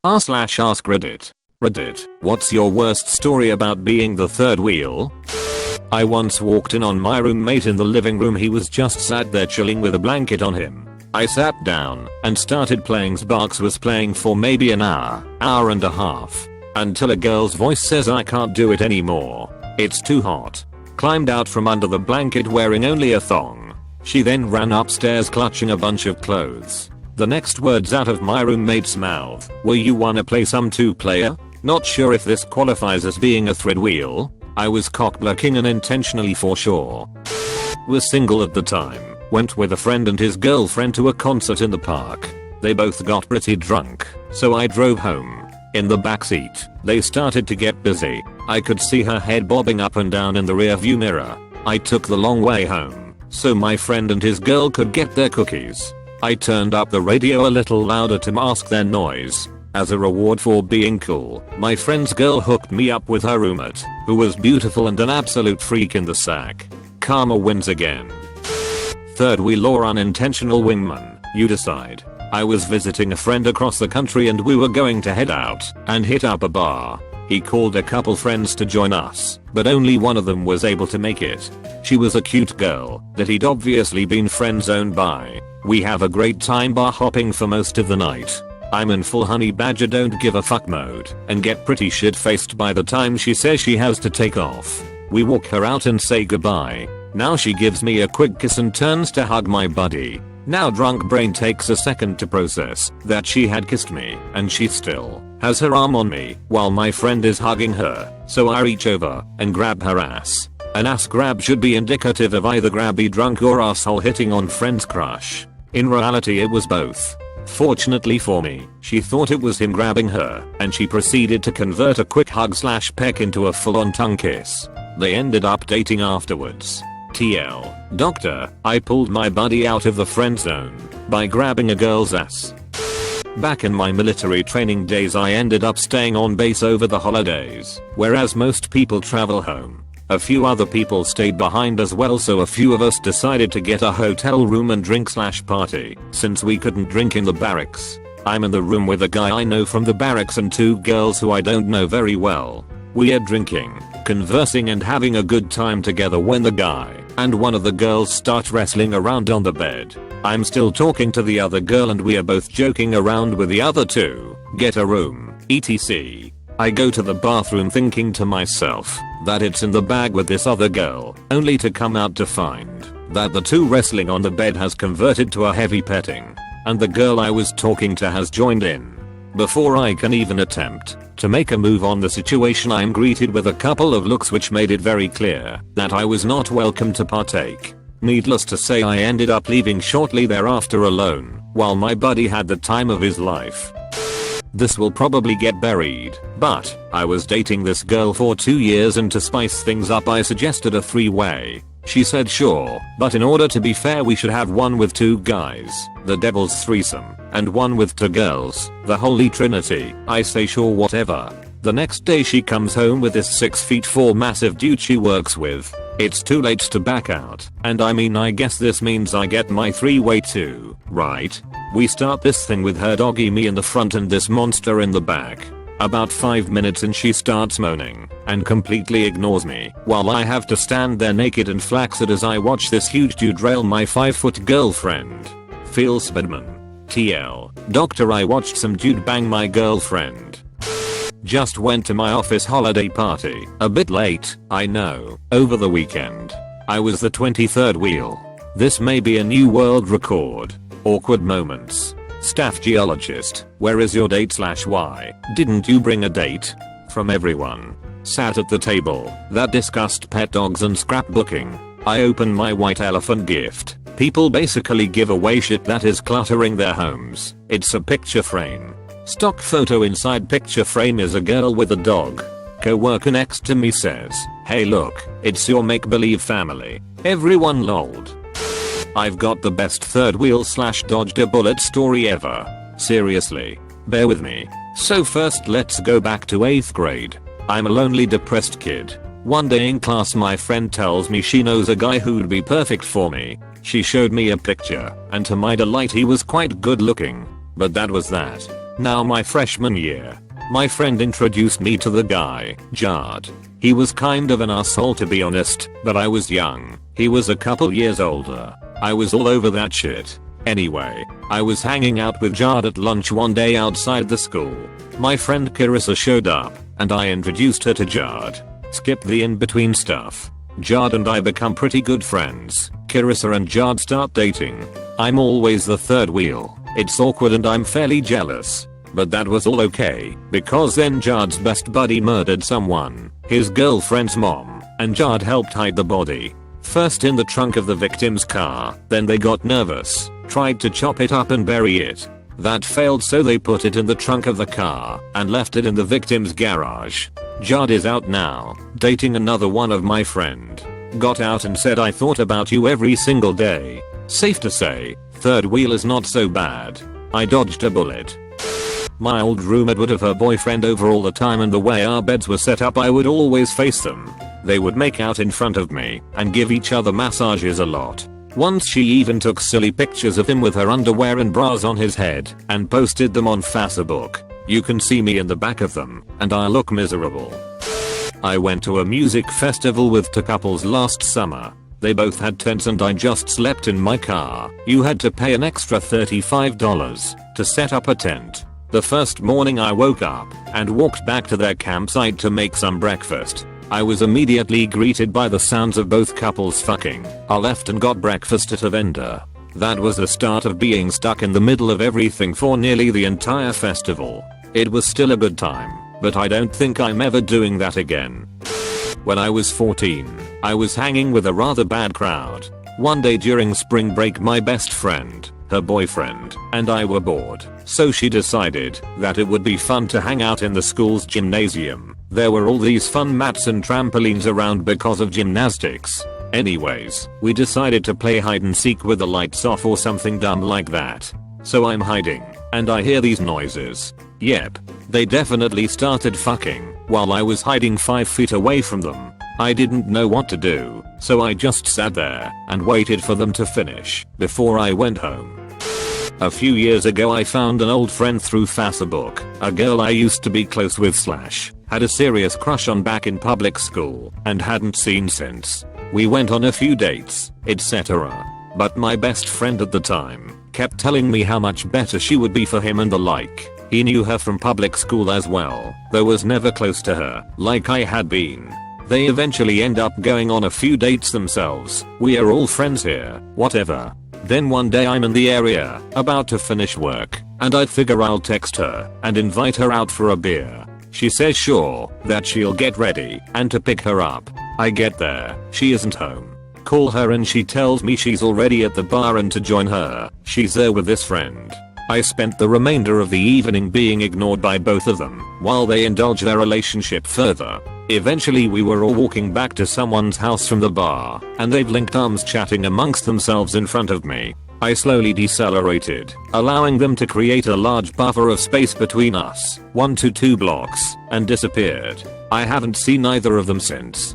r/AskReddit. Reddit, what's your worst story about being the third wheel? I once walked in on my roommate in the living room. He was just sat there chilling with a blanket on him. I sat down and started playing. Sparks was playing for maybe an hour and a half, until a girl's voice says I can't do it anymore. It's too hot. Climbed out from under the blanket wearing only a thong. She then ran upstairs clutching a bunch of clothes. The next words out of my roommate's mouth were, "You wanna play some two-player?" Not sure if this qualifies as being a third wheel. I was cock-blocking unintentionally for sure. Was single at the time. Went with a friend and his girlfriend to a concert in the park. They both got pretty drunk, so I drove home. In the backseat, they started to get busy. I could see her head bobbing up and down in the rearview mirror. I took the long way home, so my friend and his girl could get their cookies. I turned up the radio a little louder to mask their noise. As a reward for being cool, my friend's girl hooked me up with her roommate, who was beautiful and an absolute freak in the sack. Karma wins again. Third wheel or unintentional wingman, you decide. I was visiting a friend across the country and we were going to head out and hit up a bar. He called a couple friends to join us, but only one of them was able to make it. She was a cute girl that he'd obviously been friend-zoned by. We have a great time bar hopping for most of the night. I'm in full honey badger don't give a fuck mode and get pretty shit-faced by the time she says she has to take off. We walk her out and say goodbye. Now she gives me a quick kiss and turns to hug my buddy. Now drunk brain takes a second to process that she had kissed me and she still has her arm on me while my friend is hugging her, so I reach over and grab her ass. An ass grab should be indicative of either grabby drunk or asshole hitting on friend's crush. In reality it was both. Fortunately for me, she thought it was him grabbing her and she proceeded to convert a quick hug/peck into a full-on tongue kiss. They ended up dating afterwards. TL. Doctor, I pulled my buddy out of the friend zone by grabbing a girl's ass. Back in my military training days I ended up staying on base over the holidays, whereas most people travel home. A few other people stayed behind as well, so a few of us decided to get a hotel room and drink/party, since we couldn't drink in the barracks. I'm in the room with a guy I know from the barracks and two girls who I don't know very well. We are drinking, conversing and having a good time together when the guy and one of the girls start wrestling around on the bed. I'm still talking to the other girl and we are both joking around with the other two. Get a room, etc. I go to the bathroom thinking to myself that it's in the bag with this other girl, only to come out to find that the two wrestling on the bed has converted to a heavy petting, and the girl I was talking to has joined in. Before I can even attempt to make a move on the situation, I'm greeted with a couple of looks which made it very clear that I was not welcome to partake. Needless to say, I ended up leaving shortly thereafter alone, while my buddy had the time of his life. This will probably get buried, but I was dating this girl for 2 years and to spice things up I suggested a three-way. She said sure, but in order to be fair we should have one with two guys, the devil's threesome, and one with two girls, the holy trinity. I say sure, whatever. The next day she comes home with this 6'4" massive dude she works with. It's too late to back out, and I mean I guess this means I get my three-way too, right? We start this thing with her doggy me in the front and this monster in the back. About 5 minutes and she starts moaning and completely ignores me while I have to stand there naked and flaccid as I watch this huge dude rail my 5-foot girlfriend. Feels badman. TL. Doctor, I watched some dude bang my girlfriend. Just went to my office holiday party, a bit late, I know, over the weekend. I was the 23rd wheel. This may be a new world record. Awkward moments. Staff geologist, where is your date/why didn't you bring a date? From everyone. Sat at the table that discussed pet dogs and scrapbooking. I open my white elephant gift. People basically give away shit that is cluttering their homes. It's a picture frame. Stock photo inside picture frame is a girl with a dog. Co-worker next to me says, "Hey look, it's your make-believe family." Everyone lolled. I've got the best third wheel/dodged a bullet story ever. Seriously. Bear with me. So first let's go back to 8th grade. I'm a lonely depressed kid. One day in class my friend tells me she knows a guy who'd be perfect for me. She showed me a picture, and to my delight he was quite good looking. But that was that. Now my freshman year, my friend introduced me to the guy, Jard. He was kind of an asshole to be honest, but I was young. He was a couple years older. I was all over that shit. Anyway, I was hanging out with Jard at lunch one day outside the school. My friend Carissa showed up, and I introduced her to Jard. Skip the in-between stuff. Jard and I become pretty good friends. Carissa and Jard start dating. I'm always the third wheel. It's awkward and I'm fairly jealous. But that was all okay, because then Jard's best buddy murdered someone, his girlfriend's mom, and Jard helped hide the body. First in the trunk of the victim's car, then they got nervous, tried to chop it up and bury it. That failed, so they put it in the trunk of the car and left it in the victim's garage. Jard is out now, dating another one of my friend. Got out and said, I thought about you every single day. Safe to say, third wheel is not so bad. I dodged a bullet. My old roommate would have her boyfriend over all the time, and the way our beds were set up I would always face them. They would make out in front of me and give each other massages a lot. Once she even took silly pictures of him with her underwear and bras on his head and posted them on Facebook. You can see me in the back of them, and I look miserable. I went to a music festival with two couples last summer. They both had tents and I just slept in my car. You had to pay an extra $35 to set up a tent. The first morning I woke up and walked back to their campsite to make some breakfast. I was immediately greeted by the sounds of both couples fucking. I left and got breakfast at a vendor. That was the start of being stuck in the middle of everything for nearly the entire festival. It was still a good time, but I don't think I'm ever doing that again. When I was 14, I was hanging with a rather bad crowd. One day during spring break, my best friend, her boyfriend, and I were bored, so she decided that it would be fun to hang out in the school's gymnasium. There were all these fun mats and trampolines around because of gymnastics. Anyways, we decided to play hide and seek with the lights off or something dumb like that. So I'm hiding, and I hear these noises. Yep, they definitely started fucking while I was hiding 5 feet away from them. I didn't know what to do, so I just sat there and waited for them to finish before I went home. A few years ago I found an old friend through Facebook, a girl I used to be close with / had a serious crush on back in public school and hadn't seen since. We went on a few dates, etc. But my best friend at the time kept telling me how much better she would be for him and the like. He knew her from public school as well, though was never close to her like I had been. They eventually end up going on a few dates themselves. We are all friends here, whatever. Then one day I'm in the area, about to finish work, and I figure I'll text her and invite her out for a beer. She says sure, that she'll get ready and to pick her up. I get there, she isn't home. Call her and she tells me she's already at the bar and to join her, she's there with this friend. I spent the remainder of the evening being ignored by both of them while they indulge their relationship further. Eventually we were all walking back to someone's house from the bar, and they've linked arms chatting amongst themselves in front of me. I slowly decelerated, allowing them to create a large buffer of space between us, 1 to 2 blocks, and disappeared. I haven't seen either of them since.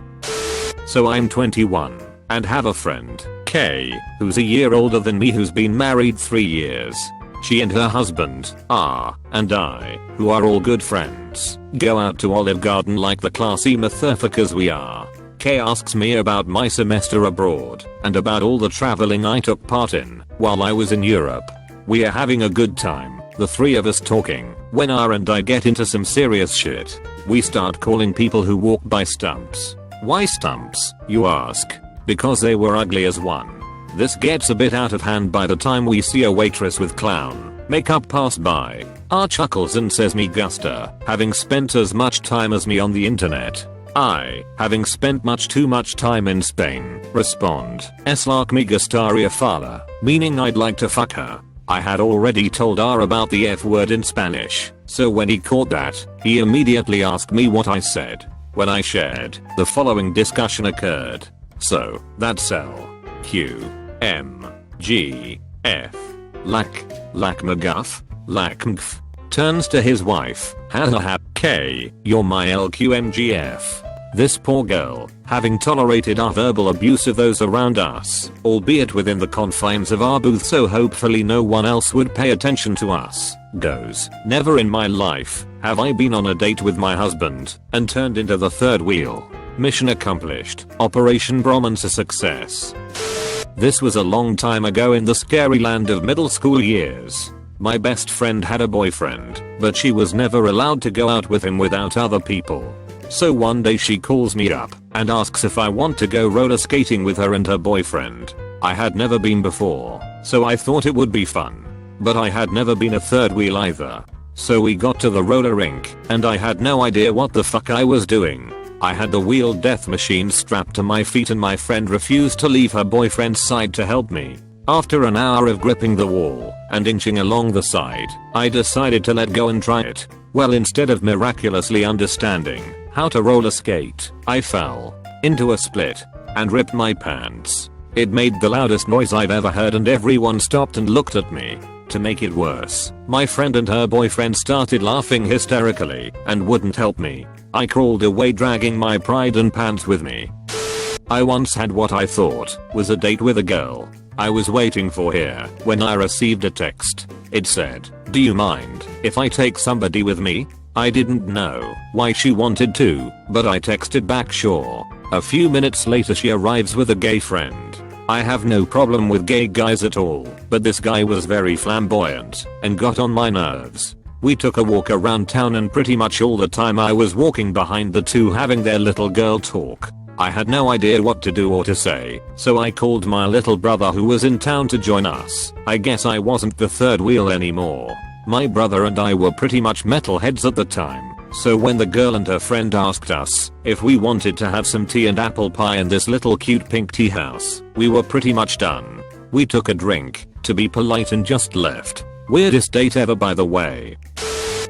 So I'm 21, and have a friend, Kay, who's a year older than me, who's been married 3 years. She and her husband, R, and I, who are all good friends, go out to Olive Garden like the classy motherfuckers we are. Kay asks me about my semester abroad and about all the traveling I took part in while I was in Europe. We are having a good time, the three of us talking, when R and I get into some serious shit. We start calling people who walk by stumps. Why stumps, you ask? Because they were ugly as one. This gets a bit out of hand by the time we see a waitress with clown makeup pass by. R chuckles and says me gusta, having spent as much time as me on the internet. I, having spent much too much time in Spain, respond, es like me gustaría fala, meaning I'd like to fuck her. I had already told R about the F word in Spanish, so when he caught that, he immediately asked me what I said. When I shared, the following discussion occurred. So, that's L, Q, M, G, F, lack McGuff, lackmf, turns to his wife, hahaha, K, you're my LQMGF. This poor girl, having tolerated our verbal abuse of those around us, albeit within the confines of our booth so hopefully no one else would pay attention to us, goes, "Never in my life have I been on a date with my husband and turned into the third wheel. Mission accomplished. Operation Brahman's a success." This was a long time ago in the scary land of middle school years. My best friend had a boyfriend, but she was never allowed to go out with him without other people. So one day she calls me up and asks if I want to go roller skating with her and her boyfriend. I had never been before, so I thought it would be fun. But I had never been a third wheel either. So we got to the roller rink, and I had no idea what the fuck I was doing. I had the wheel death machine strapped to my feet and my friend refused to leave her boyfriend's side to help me. After an hour of gripping the wall and inching along the side, I decided to let go and try it. Well, instead of miraculously understanding how to roller skate, I fell into a split and ripped my pants. It made the loudest noise I've ever heard and everyone stopped and looked at me. To make it worse, my friend and her boyfriend started laughing hysterically and wouldn't help me. I crawled away dragging my pride and pants with me. I once had what I thought was a date with a girl. I was waiting for her when I received a text. It said, "Do you mind if I take somebody with me?" I didn't know why she wanted to, but I texted back sure. A few minutes later she arrives with a gay friend. I have no problem with gay guys at all, but this guy was very flamboyant and got on my nerves. We took a walk around town and pretty much all the time I was walking behind the two having their little girl talk. I had no idea what to do or to say, so I called my little brother who was in town to join us. I guess I wasn't the third wheel anymore. My brother and I were pretty much metalheads at the time, so when the girl and her friend asked us if we wanted to have some tea and apple pie in this little cute pink tea house, we were pretty much done. We took a drink, to be polite, and just left. Weirdest date ever, by the way.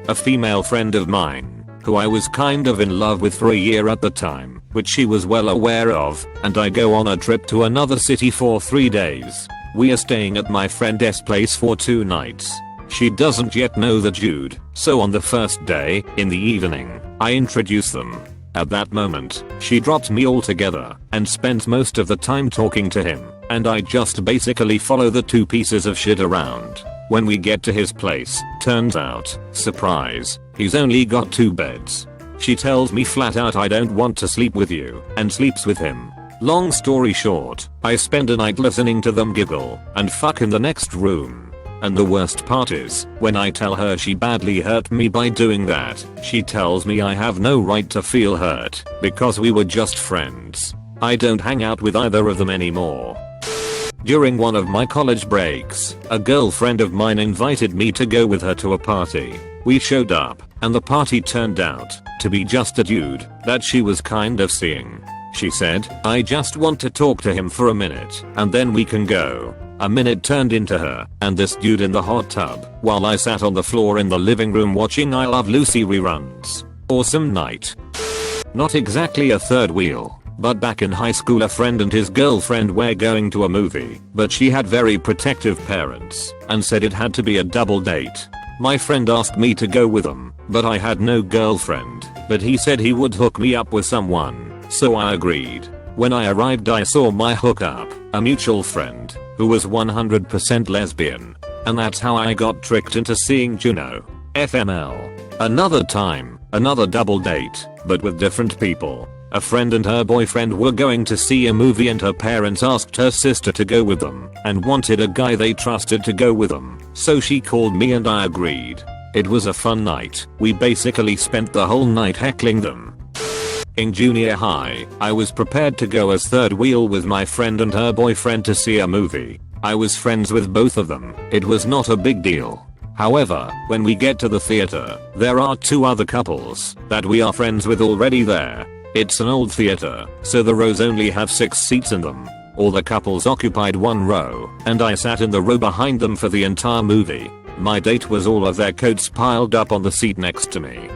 A female friend of mine, who I was kind of in love with for a year at the time, which she was well aware of, and I go on a trip to another city for 3 days. We are staying at my friend's place for 2 nights. She doesn't yet know the dude, so on the first day, in the evening, I introduce them. At that moment, she drops me altogether and spends most of the time talking to him, and I just basically follow the two pieces of shit around. When we get to his place, turns out, surprise, he's only got 2 beds. She tells me flat out I don't want to sleep with you, and sleeps with him. Long story short, I spend a night listening to them giggle and fuck in the next room. And the worst part is, when I tell her she badly hurt me by doing that, she tells me I have no right to feel hurt, because we were just friends. I don't hang out with either of them anymore. During one of my college breaks, a girlfriend of mine invited me to go with her to a party. We showed up, and the party turned out to be just a dude that she was kind of seeing. She said, "I just want to talk to him for a minute, and then we can go." A minute turned into her and this dude in the hot tub, while I sat on the floor in the living room watching I Love Lucy reruns. Awesome night. Not exactly a third wheel, but back in high school a friend and his girlfriend were going to a movie, but she had very protective parents and said it had to be a double date. My friend asked me to go with them, but I had no girlfriend, but he said he would hook me up with someone, so I agreed. When I arrived I saw my hookup, a mutual friend, who was 100% lesbian. And that's how I got tricked into seeing Juno. FML. Another time, another double date, but with different people. A friend and her boyfriend were going to see a movie and her parents asked her sister to go with them and wanted a guy they trusted to go with them. So she called me and I agreed. It was a fun night. We basically spent the whole night heckling them. In junior high, I was prepared to go as third wheel with my friend and her boyfriend to see a movie. I was friends with both of them. It was not a big deal. However, when we get to the theater, there are 2 other couples that we are friends with already there. It's an old theater, so the rows only have 6 seats in them. All the couples occupied 1 row, and I sat in the row behind them for the entire movie. My date was all of their coats piled up on the seat next to me.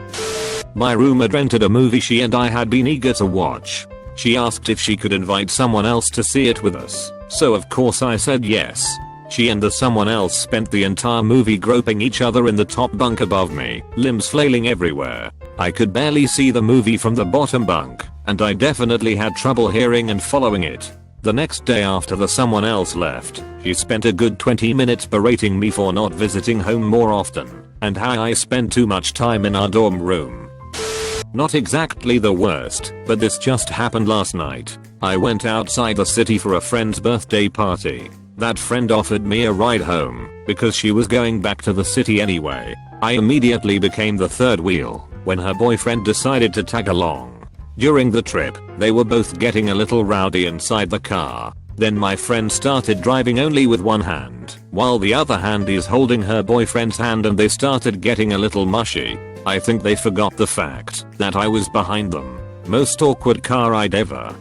My roommate rented a movie she and I had been eager to watch. She asked if she could invite someone else to see it with us, so of course I said yes. She and the someone else spent the entire movie groping each other in the top bunk above me, limbs flailing everywhere. I could barely see the movie from the bottom bunk, and I definitely had trouble hearing and following it. The next day after the someone else left, she spent a good 20 minutes berating me for not visiting home more often, and how I spent too much time in our dorm room. Not exactly the worst, but this just happened last night. I went outside the city for a friend's birthday party. That friend offered me a ride home, because she was going back to the city anyway. I immediately became the third wheel, when her boyfriend decided to tag along. During the trip, they were both getting a little rowdy inside the car. Then my friend started driving only with one hand, while the other hand is holding her boyfriend's hand, and they started getting a little mushy. I think they forgot the fact that I was behind them. Most awkward car ride ever.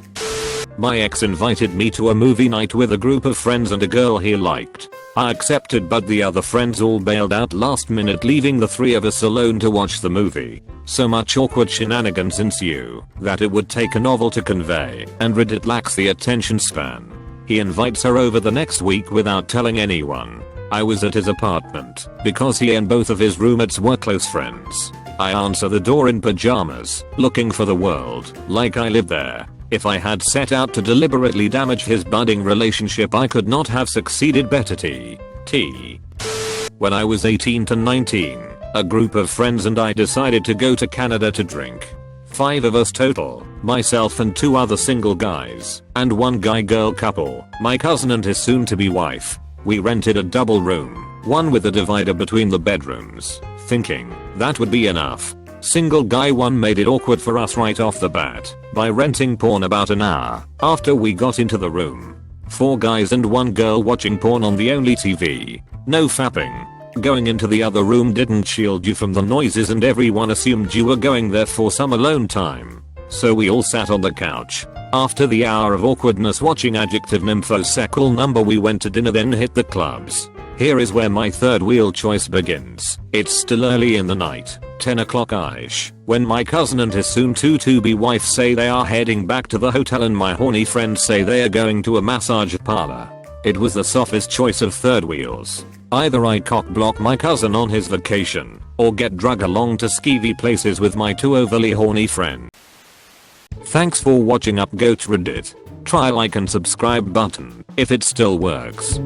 My ex invited me to a movie night with a group of friends and a girl he liked. I accepted, but the other friends all bailed out last minute, leaving the three of us alone to watch the movie. So much awkward shenanigans ensue that it would take a novel to convey, and Reddit lacks the attention span. He invites her over the next week without telling anyone. I was at his apartment because he and both of his roommates were close friends. I answer the door in pajamas, looking for the world, like I live there. If I had set out to deliberately damage his budding relationship, I could not have succeeded better. When I was 18 to 19, a group of friends and I decided to go to Canada to drink. 5 of us total, myself and 2 other single guys, and 1 guy-girl couple, my cousin and his soon-to-be wife. We rented a double room, one with a divider between the bedrooms, thinking that would be enough. Single guy 1 made it awkward for us right off the bat by renting porn about an hour after we got into the room. 4 guys and 1 girl watching porn on the only TV. No fapping. Going into the other room didn't shield you from the noises, and everyone assumed you were going there for some alone time. So we all sat on the couch. After the hour of awkwardness watching adjective nymphosequel number, we went to dinner, then hit the clubs. Here is where my third wheel choice begins. It's still early in the night, 10 o'clock-ish, when my cousin and his soon-to-be wife say they are heading back to the hotel, and my horny friends say they are going to a massage parlor. It was the softest choice of third wheels. Either I cock-block my cousin on his vacation, or get drug along to skeevy places with my 2 overly horny friends. Thanks for watching UpGoat Reddit. Try like and subscribe button if it still works.